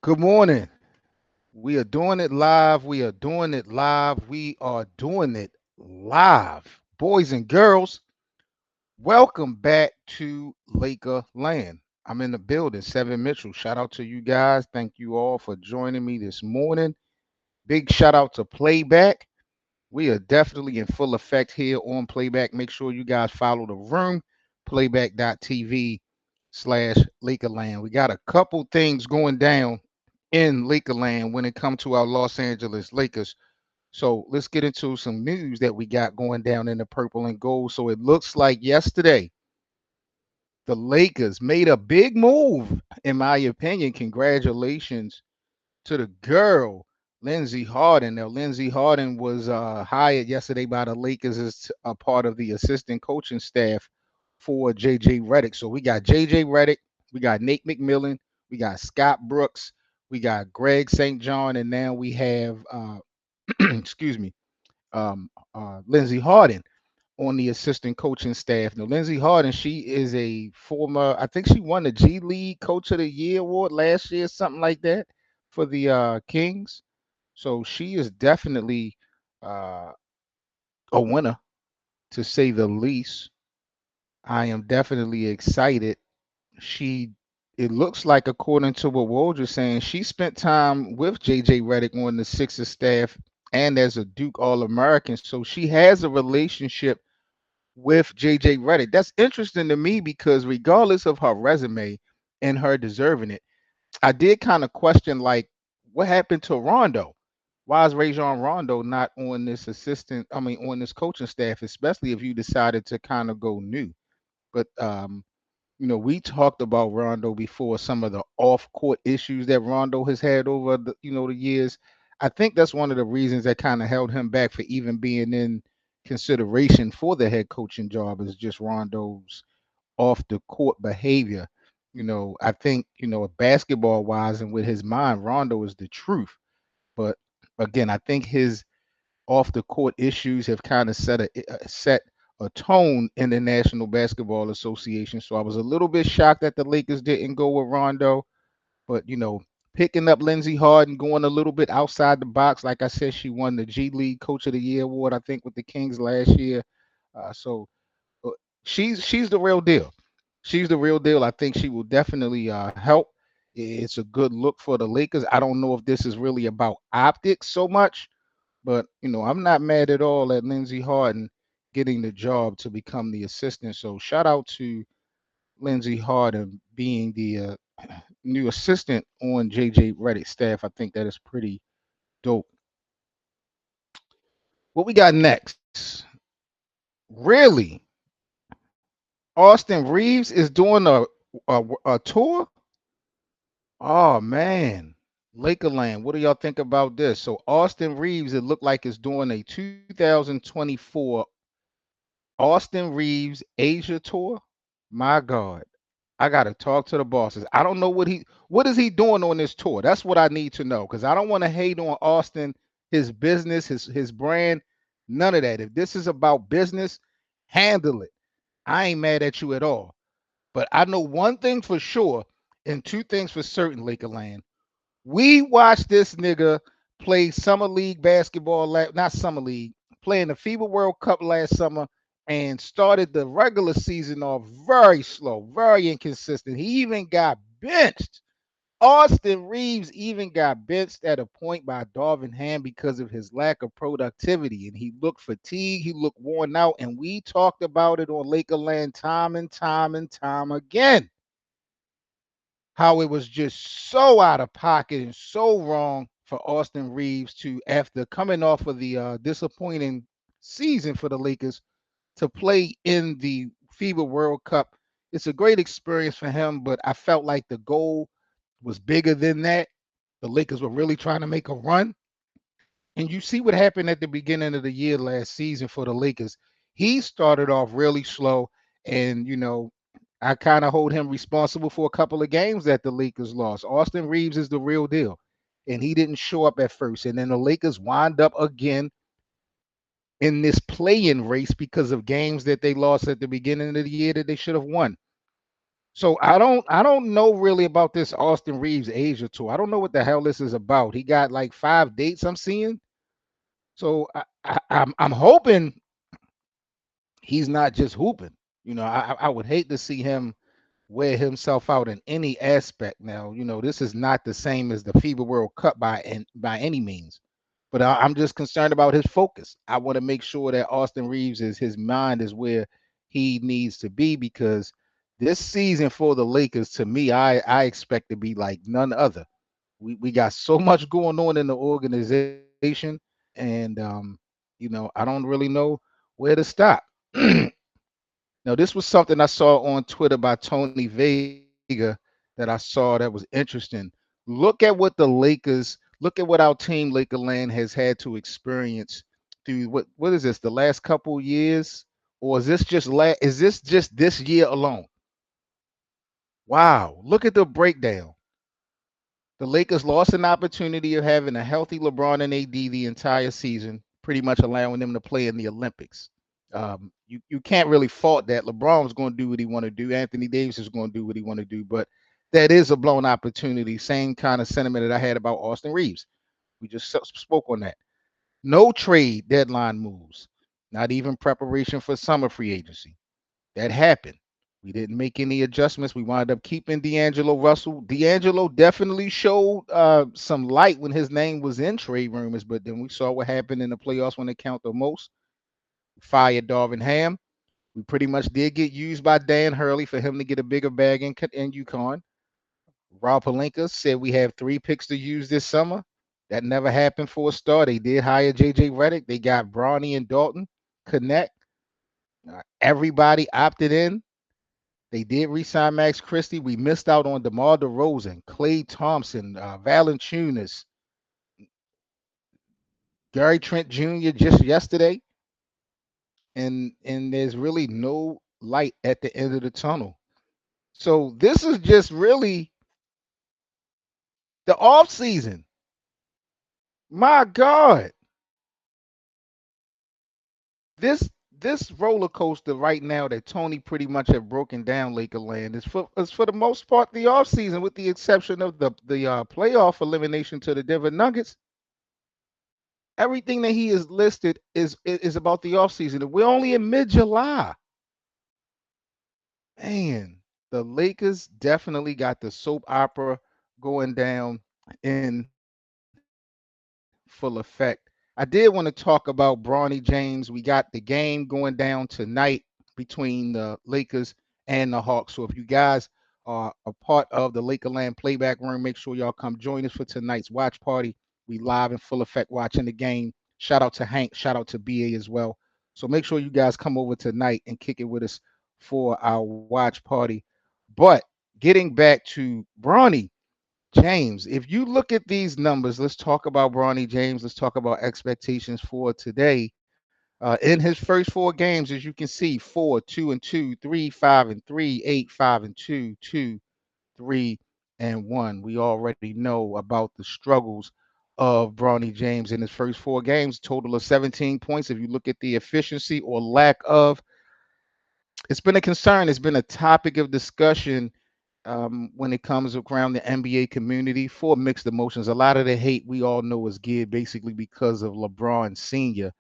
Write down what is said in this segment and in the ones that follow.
Good morning. We are doing it live. We are doing it live. We are doing it live. Boys and girls, welcome back to Laker Land. I'm in the building, Seven Mitchell. Shout out to you guys. Thank you all for joining me this morning. Big shout out to Playback. We are definitely in full effect here on Playback. Make sure you guys follow the room, playback.tv/ Lakerland. We got a couple things going down in Lakerland when it comes to our Los Angeles Lakers. So let's get into some news that we got going down in the purple and gold. So it looks like yesterday the Lakers made a big move, in my opinion. Congratulations to the girl, Lindsey Harding. Now, Lindsey Harding was hired yesterday by the Lakers as a part of the assistant coaching staff for JJ Redick. So we got JJ Redick, we got Nate McMillan, we got Scott Brooks, we got Greg St. John, and now we have, excuse me, Lindsey Harding on the assistant coaching staff. Now, Lindsey Harding, she is a former, I think she won the G League Coach of the Year award last year, something like that, for the Kings. So she is definitely uh, a winner, to say the least. I am definitely excited. She, it looks like, according to what Woj was saying, she spent time with JJ Redick on the Sixers staff and as a Duke All American. So she has a relationship with JJ Redick. That's interesting to me because regardless of her resume and her deserving it, I did kind of question, like, what happened to Rondo? Why is Rajon Rondo not on this on this coaching staff, especially if you decided to kind of go new? But we talked about Rondo before, some of the off-court issues that Rondo has had over the years. I think that's one of the reasons that kind of held him back for even being in consideration for the head coaching job, is just Rondo's off the court behavior. I think, basketball wise and with his mind, Rondo is the truth. But again, I think his off the court issues have kind of set a tone in the National Basketball Association. So I was a little bit shocked that the Lakers didn't go with Rondo, but picking up Lindsey Harden, going a little bit outside the box. Like I said, she won the G League Coach of the Year award, I think, with the Kings last year. So uh, she's the real deal. She's the real deal. I think she will definitely help. It's a good look for the Lakers. I don't know if this is really about optics so much, but I'm not mad at all at Lindsey Harden getting the job to become the assistant. So shout out to Lindsey Harden being the new assistant on JJ Redick's staff. I think that is pretty dope. What we got next? Really, Austin Reaves is doing a tour. Oh man, Lakerland. What do y'all think about this? So Austin Reaves, it looked like, is doing a 2024 Austin Reaves Asia tour. My God, I gotta talk to the bosses. I don't know what is he doing on this tour. That's what I need to know, because I don't want to hate on Austin, his business, his brand, none of that. If this is about business, handle it. I ain't mad at you at all. But I know one thing for sure, and two things for certain, Lakerland. We watched this nigga play summer league basketball, not summer league, playing the FIBA World Cup last summer, and started the regular season off very slow, very inconsistent. He even got benched. Austin Reaves even got benched at a point by Darvin Ham because of his lack of productivity. And he looked fatigued, he looked worn out. And we talked about it on Lakerland time and time and time again, how it was just so out of pocket and so wrong for Austin Reaves to, after coming off of the disappointing season for the Lakers, to play in the FIBA World Cup. It's a great experience for him, but I felt like the goal was bigger than that. The Lakers were really trying to make a run. And you see what happened at the beginning of the year last season for the Lakers. He started off really slow, and I kind of hold him responsible for a couple of games that the Lakers lost. Austin Reaves is the real deal, and he didn't show up at first, and then the Lakers wind up again in this play-in race because of games that they lost at the beginning of the year that they should have won. So I don't know really about this Austin Reeves Asia tour. I don't know what the hell this is about. He got like 5 dates I'm seeing. So I'm hoping he's not just hooping. I would hate to see him wear himself out in any aspect. Now, this is not the same as the FIBA World Cup by any means. But I'm just concerned about his focus. I want to make sure that Austin Reeves is his mind is where he needs to be, because this season for the Lakers, to me, I expect to be like none other. We got so much going on in the organization, and I don't really know where to stop. Now, this was something I saw on Twitter by Tony Vega that I saw that was interesting. Look at what our team Lakerland has had to experience through what is this, the last couple years? Or is this just this year alone? Wow, look at the breakdown. The Lakers lost an opportunity of having a healthy LeBron and AD the entire season, pretty much allowing them to play in the Olympics. You can't really fault that. LeBron was going to do what he want to do. Anthony Davis is going to do what he want to do, but that is a blown opportunity. Same kind of sentiment that I had about Austin Reeves. We just spoke on that. No trade deadline moves, not even preparation for summer free agency. That happened. We didn't make any adjustments. We wound up keeping D'Angelo Russell. D'Angelo definitely showed some light when his name was in trade rumors, but then we saw what happened in the playoffs when it counted the most. Fired Darvin Ham. We pretty much did get used by Dan Hurley for him to get a bigger bag in UConn. Rob Pelinka said we have 3 picks to use this summer. That never happened for a start. They did hire JJ Redick. They got Bronny and Dalton connect. Everybody opted in. They did re-sign Max Christie. We missed out on DeMar DeRozan, Klay Thompson, Valanciunas, Gary Trent Jr. just yesterday, and there's really no light at the end of the tunnel. So this is just really the off season. My God, this this roller coaster right now that Tony pretty much have broken down Lakerland is for the most part the off season, with the exception of the playoff elimination to the Denver Nuggets. Everything that he has listed is about the off season. We're only in mid July. Man, the Lakers definitely got the soap opera going down in full effect. I did want to talk about Bronny James. We got the game going down tonight between the Lakers and the Hawks. So if you guys are a part of the Lakerland playback room, make sure y'all come join us for tonight's watch party. We live in full effect watching the game. Shout out to Hank. Shout out to BA as well. So make sure you guys come over tonight and kick it with us for our watch party. But getting back to Bronny James, if you look at these numbers, let's talk about Bronny James. Let's talk about expectations for today. In his first 4 games, as you can see, 4, 2-2, 3, 5-3, 8, 5-2, 2, 3-1. We already know about the struggles of Bronny James in his first 4 games, total of 17 points. If you look at the efficiency or lack of, it's been a concern. It's been a topic of discussion when it comes around the NBA community for mixed emotions. A lot of the hate we all know is geared basically because of LeBron Sr.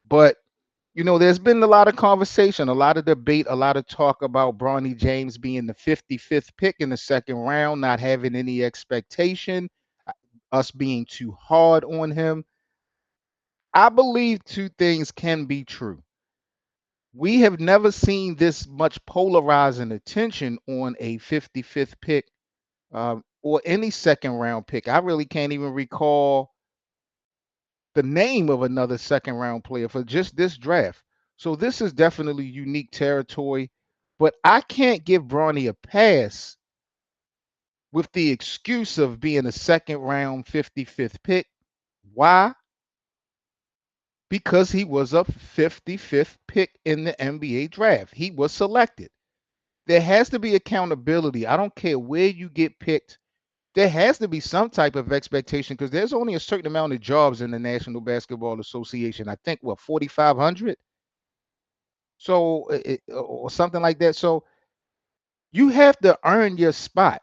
But there's been a lot of conversation, a lot of debate, a lot of talk about Bronny James being the 55th pick in the second round, not having any expectation, us being too hard on him. I believe 2 things can be true. We have never seen this much polarizing attention on a 55th pick or any second round pick. I really can't even recall the name of another second round player for just this draft. So this is definitely unique territory, but I can't give Bronny a pass with the excuse of being a second round 55th pick. Why? Because he was a 55th pick in the NBA draft. He was selected. There has to be accountability. I don't care where you get picked. There has to be some type of expectation, because there's only a certain amount of jobs in the National Basketball Association. I think 4,500, so or something like that. So You have to earn your spot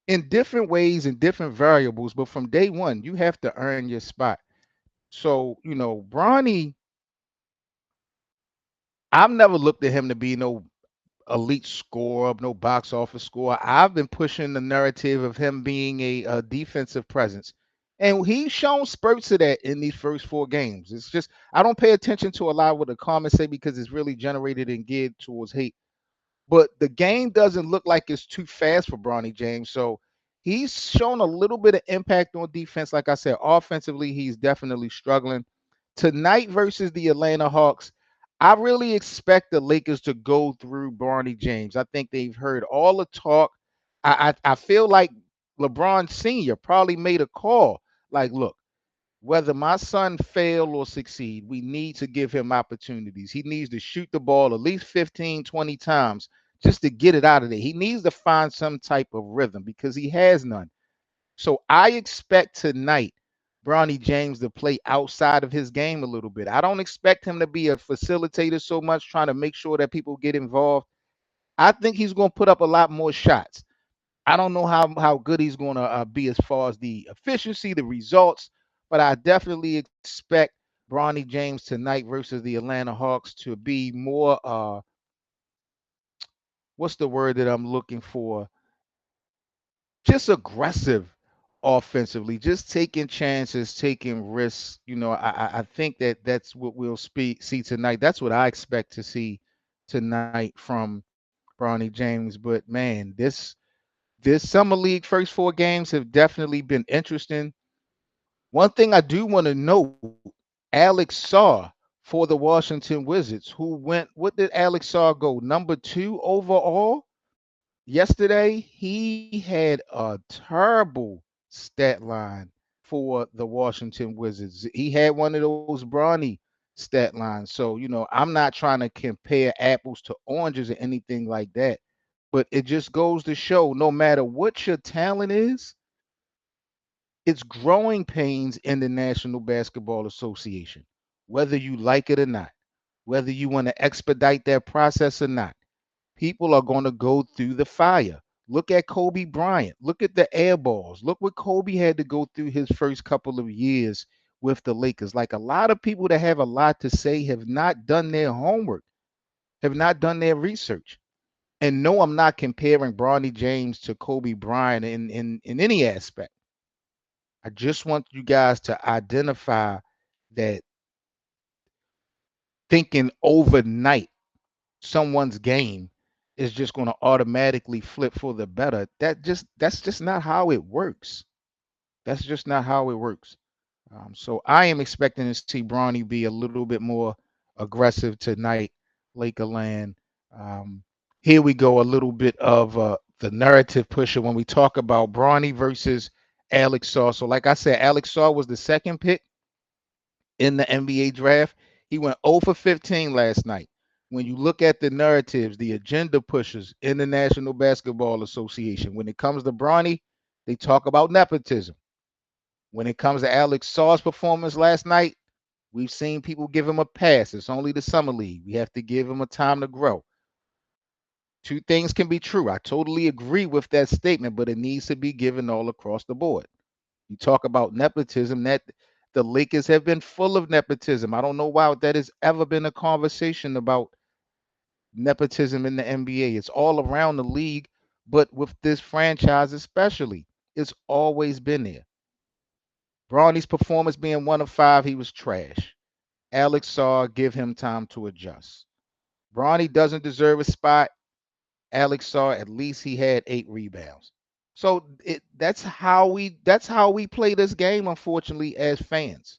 in different ways and different variables, but from day one, you have to earn your spot. So, Bronny, I've never looked at him to be no elite scorer, no box office scorer. I've been pushing the narrative of him being a defensive presence. And he's shown spurts of that in these first four games. It's just I don't pay attention to a lot of what the comments say because it's really generated and geared towards hate. But the game doesn't look like it's too fast for Bronny James. So he's shown a little bit of impact on defense. Like I said, offensively, he's definitely struggling. Tonight versus the Atlanta Hawks, I really expect the Lakers to go through Bronny James. I think they've heard all the talk. I feel like LeBron Sr. probably made a call. Like, look, whether my son fail or succeed, we need to give him opportunities. He needs to shoot the ball at least 15, 20 times just to get it out of there. He needs to find some type of rhythm because he has none. So I expect tonight Bronny James to play outside of his game a little bit. I don't expect him to be a facilitator so much, trying to make sure that people get involved. I think he's going to put up a lot more shots. I don't know how good he's going to be as far as the efficiency, the results, but I definitely expect Bronny James tonight versus the Atlanta Hawks to be more. What's the word that I'm looking for? Just aggressive offensively, just taking chances, taking risks. I think that that's what we'll see tonight. That's what I expect to see tonight from Bronny James. But man, this summer league first four games have definitely been interesting. One thing I do want to note, Alex Saw for the Washington Wizards, who went, what did Alex Saw go? Number 2 overall yesterday. He had a terrible stat line for the Washington Wizards. He had one of those Bronny stat lines. So, I'm not trying to compare apples to oranges or anything like that. But it just goes to show no matter what your talent is, it's growing pains in the National Basketball Association, whether you like it or not, whether you want to expedite that process or not. People are going to go through the fire. Look at Kobe Bryant. Look at the air balls. Look what Kobe had to go through his first couple of years with the Lakers. Like a lot of people that have a lot to say have not done their homework, have not done their research. And no, I'm not comparing Bronny James to Kobe Bryant in any aspect. I just want you guys to identify that thinking overnight someone's game is just going to automatically flip for the better. That's just not how it works. That's just not how it works. So I am expecting to see Bronny be a little bit more aggressive tonight, Lakerland. Um, Here we go, a little bit of the narrative pusher when we talk about Bronny versus Alex Saw. So, like I said, Alex Saw was the second pick in the NBA draft. He went 0 for 15 last night. When you look at the narratives, the agenda pushers in the National Basketball Association, when it comes to Bronny, they talk about nepotism. When it comes to Alex Saw's performance last night, we've seen people give him a pass. It's only the summer league. We have to give him a time to grow. Two things can be true. I totally agree with that statement, but it needs to be given all across the board. You talk about nepotism, that the Lakers have been full of nepotism. I don't know why that has ever been a conversation about nepotism in the NBA. It's all around the league, but with this franchise especially, it's always been there. Bronny's performance being 1 of 5, he was trash. Alex Saw, give him time to adjust. Bronny doesn't deserve a spot. Alex Saw, at least he had 8 rebounds. So that's how we play this game, unfortunately, as fans.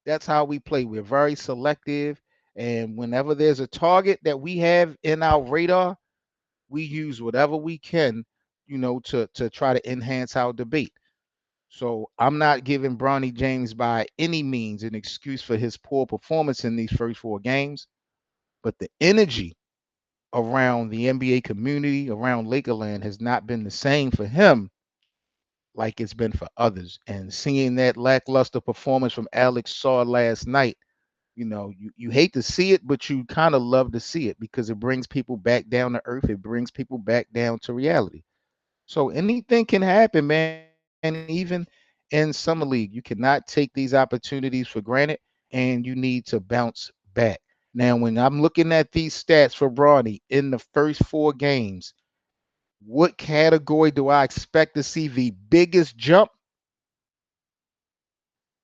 That's how we play. We're very selective. And whenever there's a target that we have in our radar, we use whatever we can, to try to enhance our debate. So I'm not giving Bronny James by any means an excuse for his poor performance in these first four games, but the energy around the NBA community, around Lakerland, has not been the same for him like it's been for others. And seeing that lackluster performance from Alex Saw last night, You hate to see it, but you kind of love to see it because it brings people back down to earth. It brings people back down to reality. So anything can happen, man, even in summer league. You cannot take these opportunities for granted, and you need to bounce back. Now, when I'm looking at these stats for Bronny in the first 4 games, what category do I expect to see the biggest jump?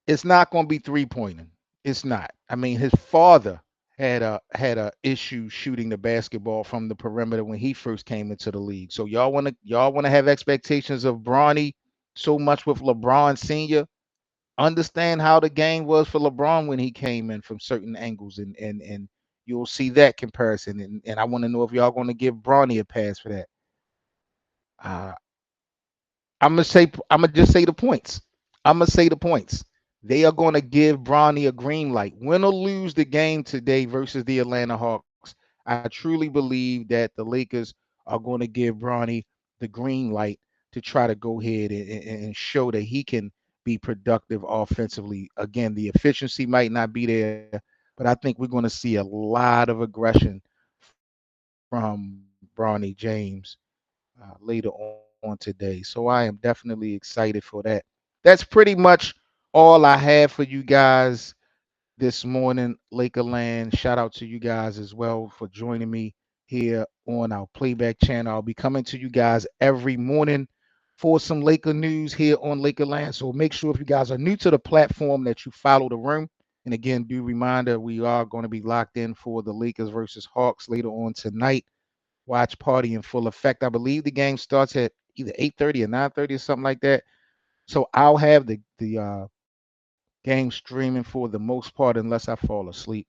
It's not going to be 3-pointing. It's not. I mean, his father had a issue shooting the basketball from the perimeter when he first came into the league. So y'all want to have expectations of Bronny so much with LeBron Senior. Understand how the game was for LeBron when he came in from certain angles, and you'll see that comparison. And I want to know if y'all going to give Bronny a pass for that. Uh, I'm gonna just say the points. I'm gonna say the points. They are gonna give Bronny a green light. Win or lose the game today versus the Atlanta Hawks. I truly believe that the Lakers are going to give Bronny the green light to try to go ahead and show that he can be productive offensively. Again, the efficiency might not be there, but I think we're going to see a lot of aggression from Bronny James later on today. So I am definitely excited for that. That's pretty much all I have for you guys this morning, Lakerland. Shout out to you guys as well for joining me here on our playback channel. I'll be coming to you guys every morning for some Laker news here on Lakerland. So make sure if you guys are new to the platform that you follow the room. And again, do reminder we are going to be locked in for the Lakers versus Hawks later on tonight. Watch party in full effect. I believe the game starts at either 8:30 or 9:30 or something like that. So I'll have the game streaming for the most part unless I fall asleep.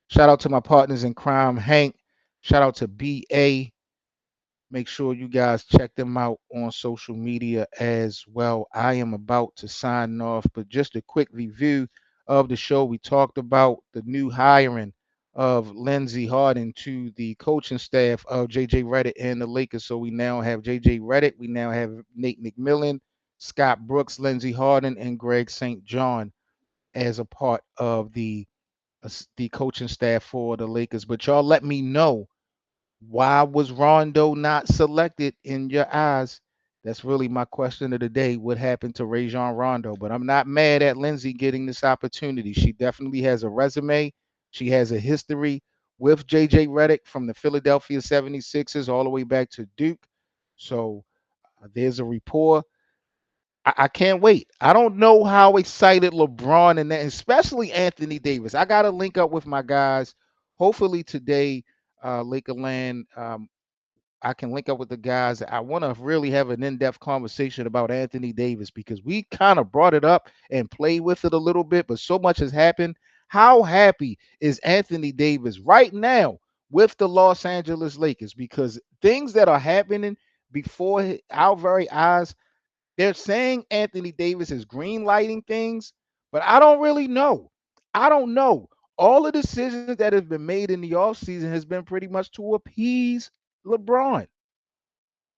Shout out to my partners in crime, Hank. Shout out to BA. Make sure you guys check them out on social media as well. I am about to sign off, but just a quick review of the show. We talked about the new hiring of Lindsey Harding to the coaching staff of JJ Redick and the Lakers. So we now have JJ Redick, we now have Nate McMillan, Scott Brooks, Lindsey Harding, and Greg St. John as a part of the coaching staff for the Lakers. But y'all let me know, why was Rondo not selected in your eyes? That's really my question of the day. What happened to Rajon Rondo? But I'm not mad at Lindsay getting this opportunity. She definitely has a resume. She has a history with JJ Redick from the Philadelphia 76ers all the way back to Duke. So there's a rapport. I can't wait. I don't know how excited LeBron and that, especially Anthony Davis. I got to link up with my guys. Hopefully today, Lakerland, I can link up with the guys. I want to really have an in-depth conversation about Anthony Davis because we kind of brought it up and played with it a little bit, but so much has happened. How happy is Anthony Davis right now with the Los Angeles Lakers? Because things that are happening before our very eyes, they're saying Anthony Davis is green lighting things, but I don't really know. I don't know. All the decisions that have been made in the offseason has been pretty much to appease LeBron.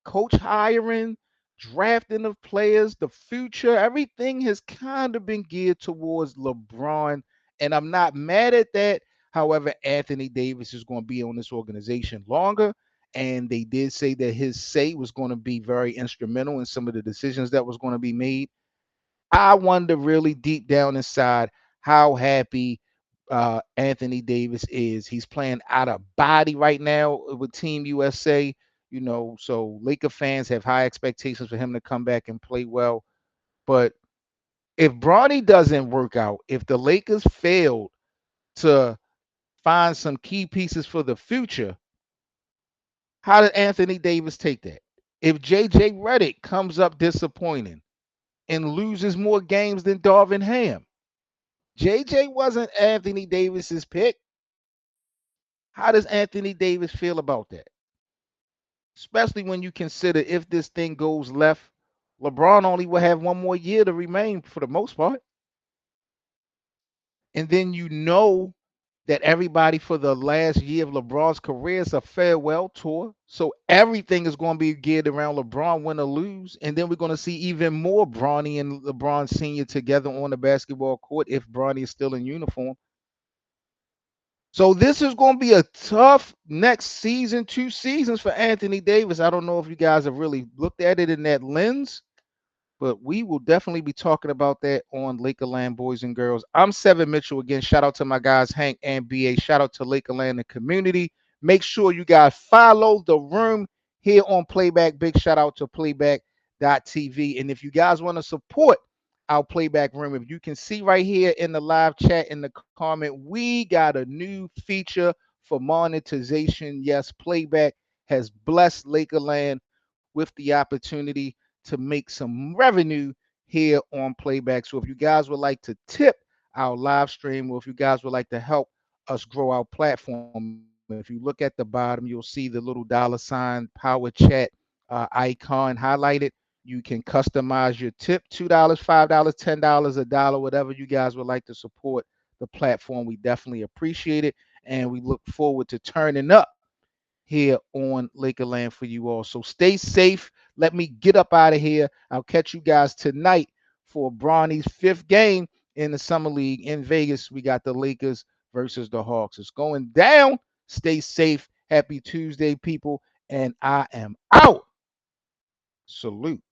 Coach hiring, drafting of players, the future, everything has kind of been geared towards LeBron. And I'm not mad at that. However, Anthony Davis is going to be on this organization longer. And they did say that his say was going to be very instrumental in some of the decisions that was going to be made. I wonder really deep down inside how happy Anthony Davis is. He's playing out of body right now with Team USA. So Laker fans have high expectations for him to come back and play well. But if Bronny doesn't work out, if the Lakers fail to find some key pieces for the future, how did Anthony Davis take that? If JJ Redick comes up disappointing and loses more games than Darvin Ham, JJ wasn't Anthony Davis's pick. How does Anthony Davis feel about that? Especially when you consider if this thing goes left, LeBron only will have one more year to remain for the most part. And then that everybody for the last year of LeBron's career is a farewell tour. So everything is going to be geared around LeBron win or lose. And then we're going to see even more Bronny and LeBron Sr. together on the basketball court if Bronny is still in uniform. So this is going to be a tough next season, 2 seasons for Anthony Davis. I don't know if you guys have really looked at it in that lens, but we will definitely be talking about that on Lakerland, boys and girls. I'm Seven Mitchell again. Shout out to my guys Hank and BA. Shout out to Lakerland and community. Make sure you guys follow the room here on Playback. Big shout out to Playback.tv. And if you guys want to support our Playback room, if you can see right here in the live chat in the comment, we got a new feature for monetization. Yes, Playback has blessed Lakerland with the opportunity to make some revenue here on Playback. So if you guys would like to tip our live stream, or if you guys would like to help us grow our platform, if you look at the bottom, you'll see the little $ power chat icon highlighted. You can customize your tip, $2, $5, $10, $1, whatever you guys would like to support the platform. We definitely appreciate it. And we look forward to turning up here on Lakerland for you all. So stay safe. Let me get up out of here. I'll catch you guys tonight for Bronny's 5th game in the Summer League in Vegas. We got the Lakers versus the Hawks. It's going down. Stay safe. Happy Tuesday, people. And I am out. Salute.